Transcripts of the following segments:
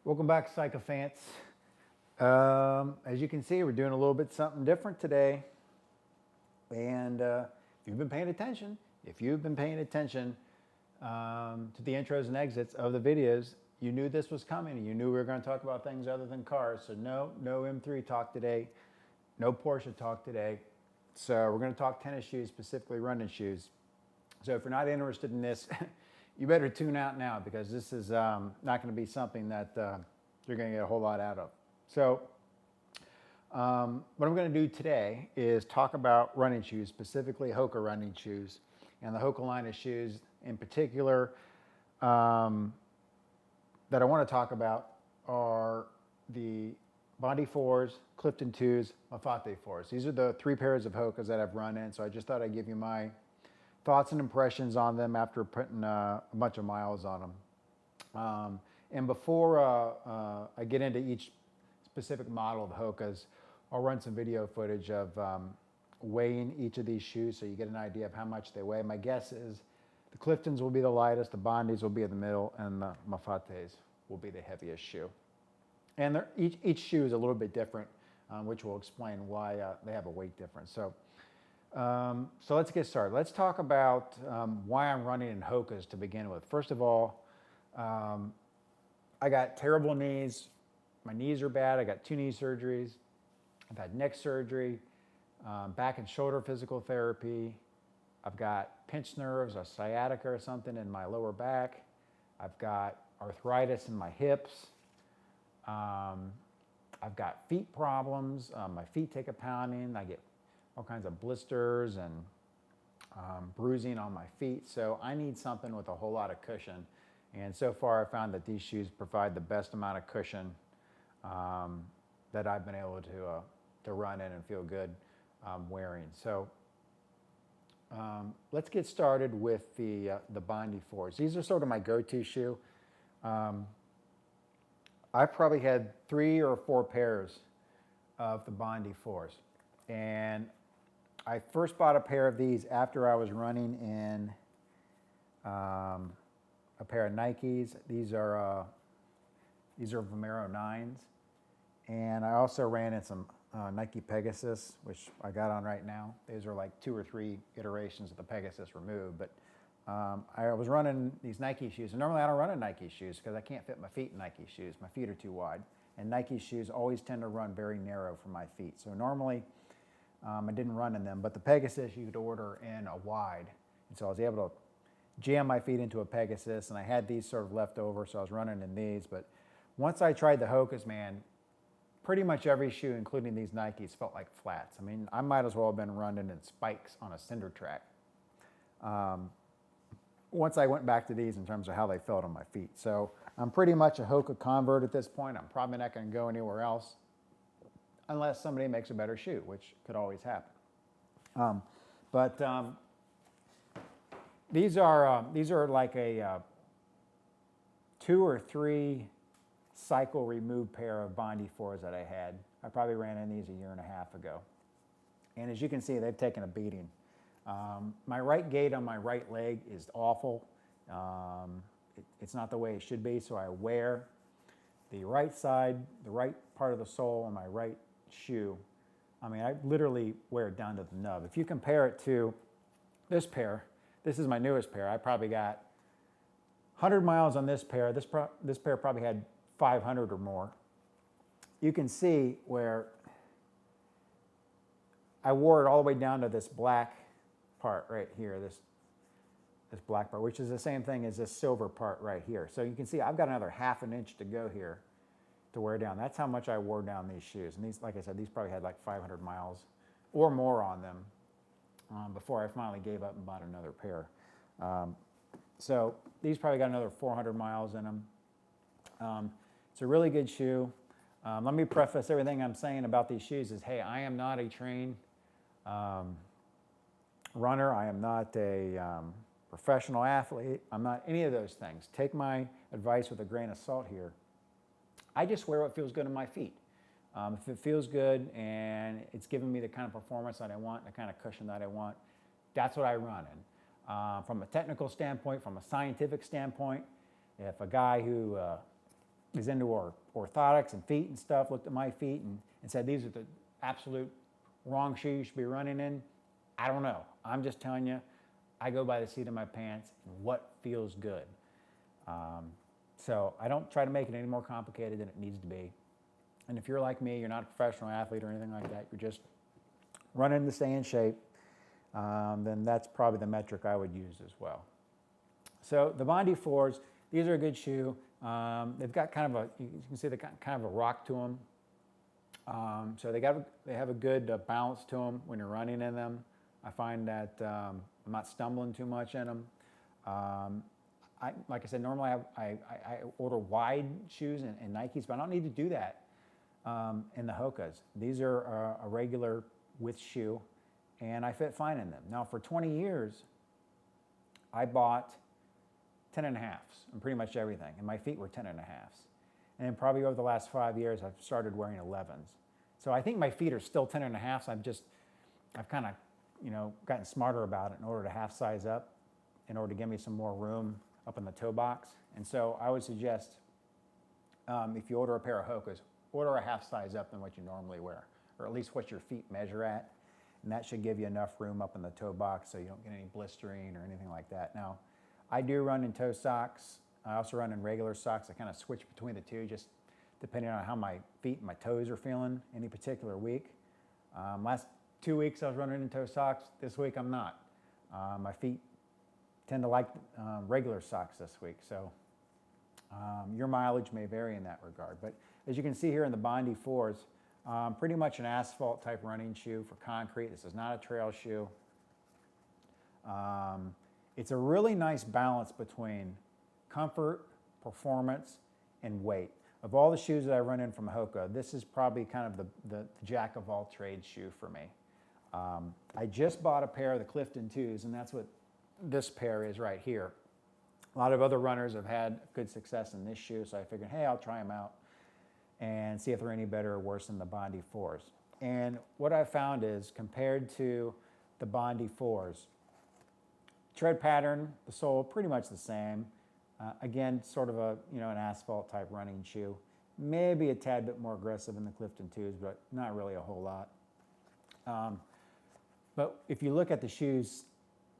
Welcome back, Sycophants. As you can see, we're doing a little bit something different today. And if you've been paying attention to the intros and exits of the videos, you knew this was coming and you knew we were going to talk about things other than cars. So no M3 talk today, no Porsche talk today. So we're going to talk tennis shoes, specifically running shoes. So if you're not interested in this, you better tune out now, because this is not going to be something that you're going to get a whole lot out of. So what I'm going to do today is talk about running shoes, specifically Hoka running shoes, and the Hoka line of shoes in particular that I want to talk about are the Bondi 4s, Clifton 2s, Mafate 4s. These are the three pairs of Hokas that I've run in, so I just thought I'd give you my thoughts and impressions on them after putting a bunch of miles on them. And before I get into each specific model of Hokas, I'll run some video footage of weighing each of these shoes so you get an idea of how much they weigh. My guess is the Cliftons will be the lightest, the Bondis will be in the middle, and the Mafates will be the heaviest shoe. And each shoe is a little bit different, which will explain why they have a weight difference. So let's get started. Let's talk about why I'm running in Hokas to begin with. First of all, I got terrible knees. My knees are bad. I got 2 knee surgeries. I've had neck surgery, back and shoulder physical therapy. I've got pinched nerves, a sciatica or something in my lower back. I've got arthritis in my hips. I've got feet problems. My feet take a pounding. I get all kinds of blisters and bruising on my feet. So I need something with a whole lot of cushion. And so far I found that these shoes provide the best amount of cushion that I've been able to run in and feel good wearing. So let's get started with the Bondi 4s. These are sort of my go-to shoe. I've probably had 3 or 4 pairs of the Bondi 4s. And I first bought a pair of these after I was running in a pair of Nikes. These are Vomero 9s. And I also ran in some Nike Pegasus, which I got on right now. These are like 2 or 3 iterations of the Pegasus removed. But I was running these Nike shoes. And normally I don't run in Nike shoes because I can't fit my feet in Nike shoes. My feet are too wide. And Nike shoes always tend to run very narrow for my feet. So normally I didn't run in them. But the Pegasus you could order in a wide. And so I was able to jam my feet into a Pegasus. And I had these sort of left over, so I was running in these. But once I tried the Hokas, man, pretty much every shoe, including these Nikes, felt like flats. I mean, I might as well have been running in spikes on a cinder track. Once I went back to these in terms of how they felt on my feet. So I'm pretty much a Hoka convert at this point. I'm probably not going to go anywhere else unless somebody makes a better shoe, which could always happen. These are like a 2 or 3 cycle removed pair of Bondi 4s that I had. I probably ran in these a year and a half ago. And as you can see, they've taken a beating. My right gait on my right leg is awful. It's not the way it should be, so I wear the right side, the right part of the sole on my right shoe. I mean, I literally wear it down to the nub. If you compare it to this pair, this is my newest pair. I probably got 100 miles on this pair. This pair probably had 500 or more. You can see where I wore it all the way down to this black part right here, this black part, which is the same thing as this silver part right here. So you can see I've got another ½ an inch to go here to wear down. That's how much I wore down these shoes. And these, like I said, these probably had like 500 miles or more on them before I finally gave up and bought another pair. So these probably got another 400 miles in them. It's a really good shoe. Let me preface everything I'm saying about these shoes is, hey, I am not a trained runner. I am not a professional athlete. I'm not any of those things. Take my advice with a grain of salt here. I just wear what feels good on my feet. If it feels good and it's giving me the kind of performance that I want, the kind of cushion that I want, that's what I run in. From a technical standpoint, from a scientific standpoint, if a guy who is into orthotics and feet and stuff looked at my feet and said these are the absolute wrong shoes you should be running in, I don't know. I'm just telling you, I go by the seat of my pants and what feels good. So I don't try to make it any more complicated than it needs to be. And if you're like me, you're not a professional athlete or anything like that, you're just running to stay in shape, then that's probably the metric I would use as well. So the Bondi 4s, these are a good shoe. They've got kind of a, you can see they got kind of a rock to them. So they have a good balance to them when you're running in them. I find that I'm not stumbling too much in them. Like I said, normally I order wide shoes in Nikes, but I don't need to do that in the Hokas. These are a regular width shoe, and I fit fine in them. Now, for 20 years, I bought 10.5s on pretty much everything, and my feet were 10.5s. And then probably over the last 5 years, I've started wearing 11s. So I think my feet are still 10.5s. I've kind of, gotten smarter about it in order to half size up, in order to give me some more room up in the toe box. And so I would suggest, if you order a pair of Hokas, order a half size up than what you normally wear, or at least what your feet measure at. And that should give you enough room up in the toe box so you don't get any blistering or anything like that. Now, I do run in toe socks. I also run in regular socks. I kind of switch between the two, just depending on how my feet and my toes are feeling any particular week. Last 2 weeks I was running in toe socks. This week I'm not. My feet tend to like regular socks this week, so your mileage may vary in that regard. But as you can see here in the Bondi 4s, pretty much an asphalt type running shoe for concrete. This is not a trail shoe. It's a really nice balance between comfort, performance, and weight. Of all the shoes that I run in from Hoka, this is probably kind of the jack of all trades shoe for me. I just bought a pair of the Clifton 2s, and that's what this pair is right here. A lot of other runners have had good success in this shoe, so I figured, hey, I'll try them out and see if they're any better or worse than the Bondi 4s. And what I found is, compared to the Bondi 4s, tread pattern, the sole, pretty much the same. Again, sort of an asphalt type running shoe. Maybe a tad bit more aggressive in the Clifton 2s, but not really a whole lot. But if you look at the shoes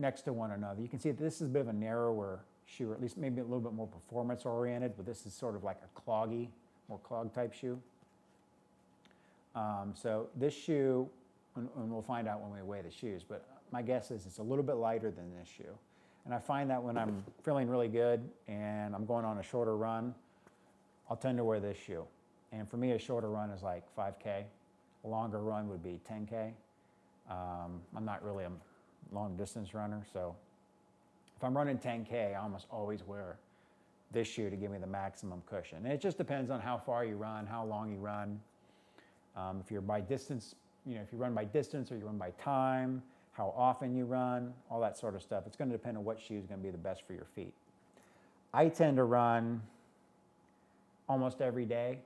next to one another, you can see that this is a bit of a narrower shoe, or at least maybe a little bit more performance oriented, but this is sort of like a more clog type shoe. So this shoe, and we'll find out when we weigh the shoes, but my guess is it's a little bit lighter than this shoe. And I find that when I'm feeling really good and I'm going on a shorter run, I'll tend to wear this shoe. And for me, a shorter run is like 5K. A longer run would be 10K. I'm not really a long distance runner, so if I'm running 10K, I almost always wear this shoe to give me the maximum cushion. And it just depends on how far you run, how long you run. If you're by distance, if you run by distance or you run by time, how often you run, all that sort of stuff. It's going to depend on what shoe is going to be the best for your feet. I tend to run almost every day,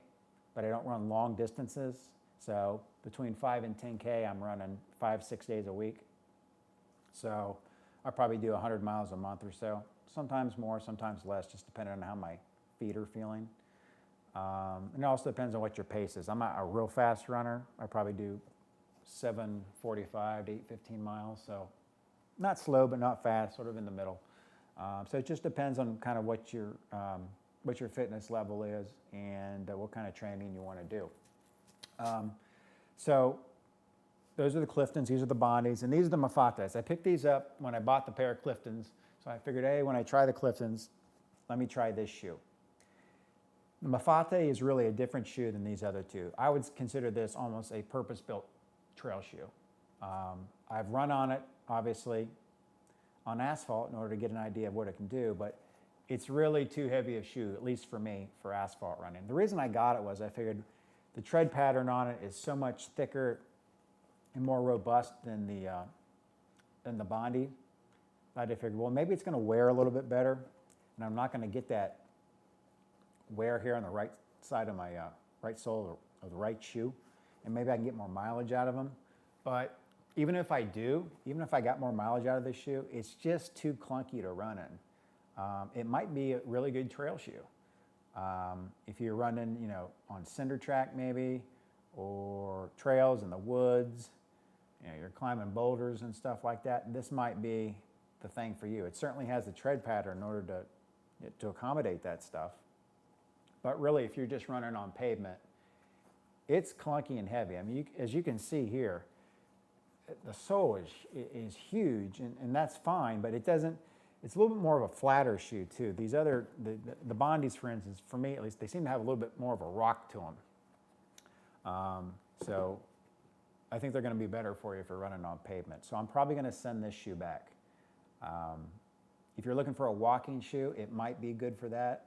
but I don't run long distances. So between 5 and 10K, I'm running 5-6 days a week. So I probably do 100 miles a month or so. Sometimes more, sometimes less, just depending on how my feet are feeling. And it also depends on what your pace is. I'm not a real fast runner. I probably do 7:45 to 8:15 miles, so not slow but not fast, sort of in the middle. So it just depends on kind of what your fitness level is and what kind of training you want to do. So those are the Cliftons, these are the Bondis, and these are the Mafates. I picked these up when I bought the pair of Cliftons, so I figured, hey, when I try the Cliftons, let me try this shoe. The Mafate is really a different shoe than these other two. I would consider this almost a purpose-built trail shoe. I've run on it, obviously, on asphalt in order to get an idea of what it can do, but it's really too heavy a shoe, at least for me, for asphalt running. The reason I got it was I figured the tread pattern on it is so much thicker and more robust than the Bondi. I figured, well, maybe it's going to wear a little bit better, and I'm not going to get that wear here on the right side of my right sole of the right shoe, and maybe I can get more mileage out of them. But even if I got more mileage out of this shoe, it's just too clunky to run in. It might be a really good trail shoe. If you're running, on cinder track maybe, or trails in the woods, you're climbing boulders and stuff like that, this might be the thing for you. It certainly has the tread pattern in order to accommodate that stuff. But really, if you're just running on pavement, it's clunky and heavy. I mean, as you can see here, the sole is huge, and that's fine, but it's a little bit more of a flatter shoe too. These other, the Bondis, for instance, for me at least, they seem to have a little bit more of a rock to them. So I think they're going to be better for you if you're running on pavement. So I'm probably going to send this shoe back. If you're looking for a walking shoe, it might be good for that.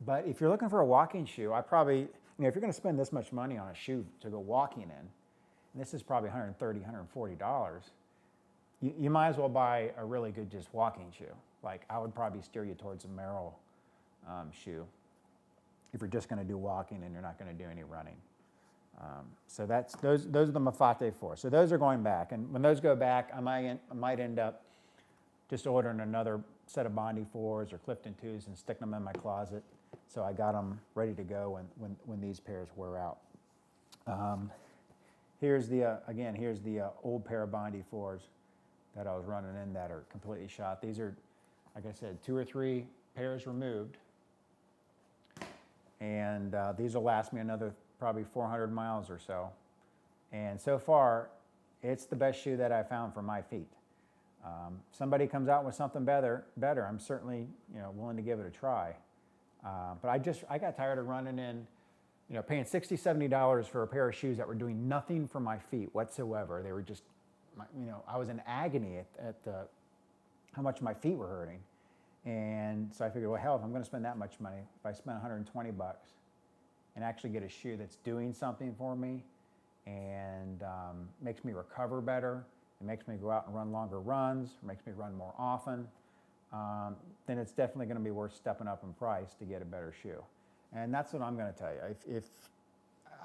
But if you're looking for a walking shoe, I probably, if you're going to spend this much money on a shoe to go walking in, and this is probably $130, $140, you might as well buy a really good just walking shoe. Like, I would probably steer you towards a Merrell shoe if you're just going to do walking and you're not going to do any running. So those are the Mafate 4. So those are going back, and when those go back, I might end up just ordering another set of Bondi 4s or Clifton 2s and sticking them in my closet, so I got them ready to go when these pairs wear out. Here's the old pair of Bondi 4s that I was running in that are completely shot. These are, like I said, 2 or 3 pairs removed, and these will last me another probably 400 miles or so. And so far, it's the best shoe that I found for my feet. Somebody comes out with something better, I'm certainly willing to give it a try. But I got tired of running in, paying $60, $70 for a pair of shoes that were doing nothing for my feet whatsoever. They were just, I was in agony at how much my feet were hurting. And so I figured, well, hell, if I'm going to spend that much money, if I spend 120 bucks and actually get a shoe that's doing something for me and makes me recover better, it makes me go out and run longer runs, or makes me run more often, then it's definitely going to be worth stepping up in price to get a better shoe. And that's what I'm going to tell you. If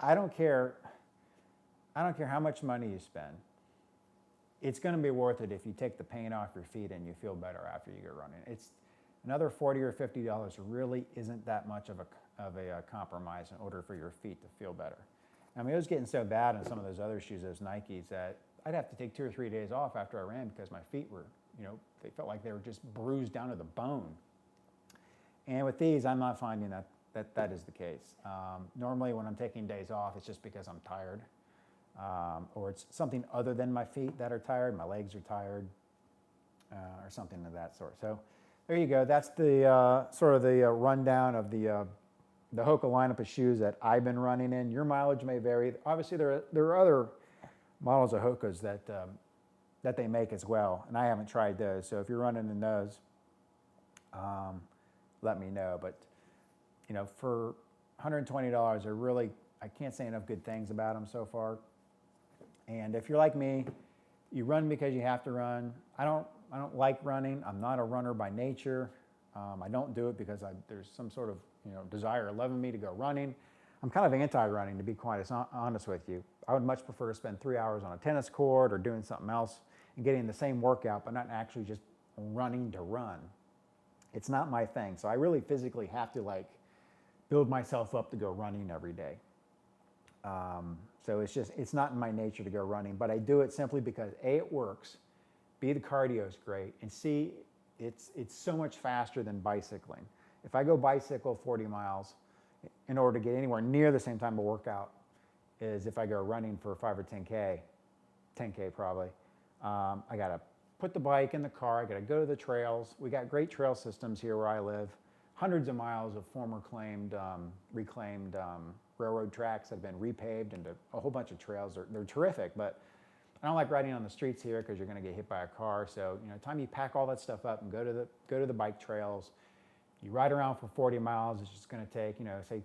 I don't care how much money you spend, it's going to be worth it if you take the pain off your feet and you feel better after you go running. It's another $40 or $50 really isn't that much of a compromise in order for your feet to feel better. I mean, it was getting so bad in some of those other shoes, those Nikes, that I'd have to take 2 or 3 days off after I ran because my feet were, they felt like they were just bruised down to the bone. And with these, I'm not finding that is the case. Normally when I'm taking days off, it's just because I'm tired, or it's something other than my feet that are tired, my legs are tired, or something of that sort. So there you go. That's the sort of the rundown of the Hoka lineup of shoes that I've been running in. Your mileage may vary. Obviously, there are other models of Hokas that they make as well, and I haven't tried those. So if you're running in those, let me know. But for $120, I can't say enough good things about them so far. And if you're like me, you run because you have to run. I don't like running. I'm not a runner by nature. I don't do it because there's some sort of desire loving me to go running. I'm kind of anti-running, to be quite honest with you. I would much prefer to spend 3 hours on a tennis court or doing something else and getting the same workout, but not actually just running to run. It's not my thing. So I really physically have to build myself up to go running every day. So it's not in my nature to go running, but I do it simply because A, it works, B, the cardio is great, and C, it's so much faster than bicycling. If I go bicycle 40 miles, in order to get anywhere near the same time of workout as if I go running for 5 or 10K probably, I gotta put the bike in the car, I gotta go to the trails. We got great trail systems here where I live, hundreds of miles of former reclaimed railroad tracks that have been repaved into a whole bunch of trails. They're terrific, but I don't like riding on the streets here because you're gonna get hit by a car. So the time you pack all that stuff up and go to the bike trails, you ride around for 40 miles, it's just gonna take, say,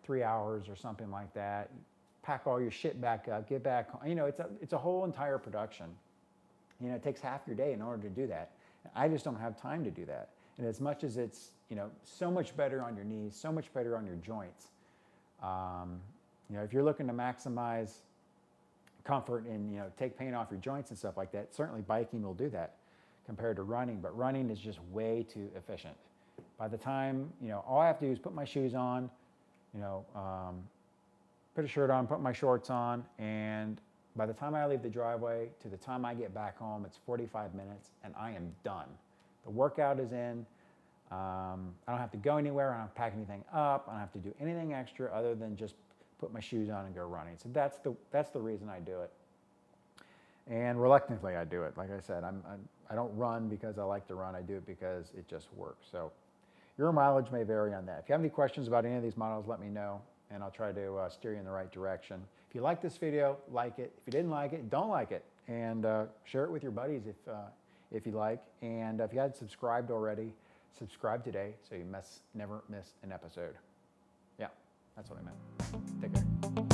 3 hours or something like that. Pack all your shit back up, get back home. It's a whole entire production. It takes half your day in order to do that. I just don't have time to do that. And as much as it's, so much better on your knees, so much better on your joints. If you're looking to maximize comfort and, you know, take pain off your joints and stuff like that. Certainly biking will do that compared to running, but running is just way too efficient. By the time, you know, all I have to do is put my shoes on, you know, put a shirt on, put my shorts on, and by the time I leave the driveway to the time I get back home, it's 45 minutes and I am done. The workout is in. I don't have to go anywhere. I don't have to pack anything up. I don't have to do anything extra other than just put my shoes on and go running. So that's the reason I do it. And reluctantly I do it. Like I said, I don't run because I like to run. I do it because it just works. So your mileage may vary on that. If you have any questions about any of these models, let me know, and I'll try to steer you in the right direction. If you like this video, like it. If you didn't like it, don't like it. And share it with your buddies if you like. And if you hadn't subscribed already, subscribe today so you never miss an episode. Yeah, that's what I meant. Take care.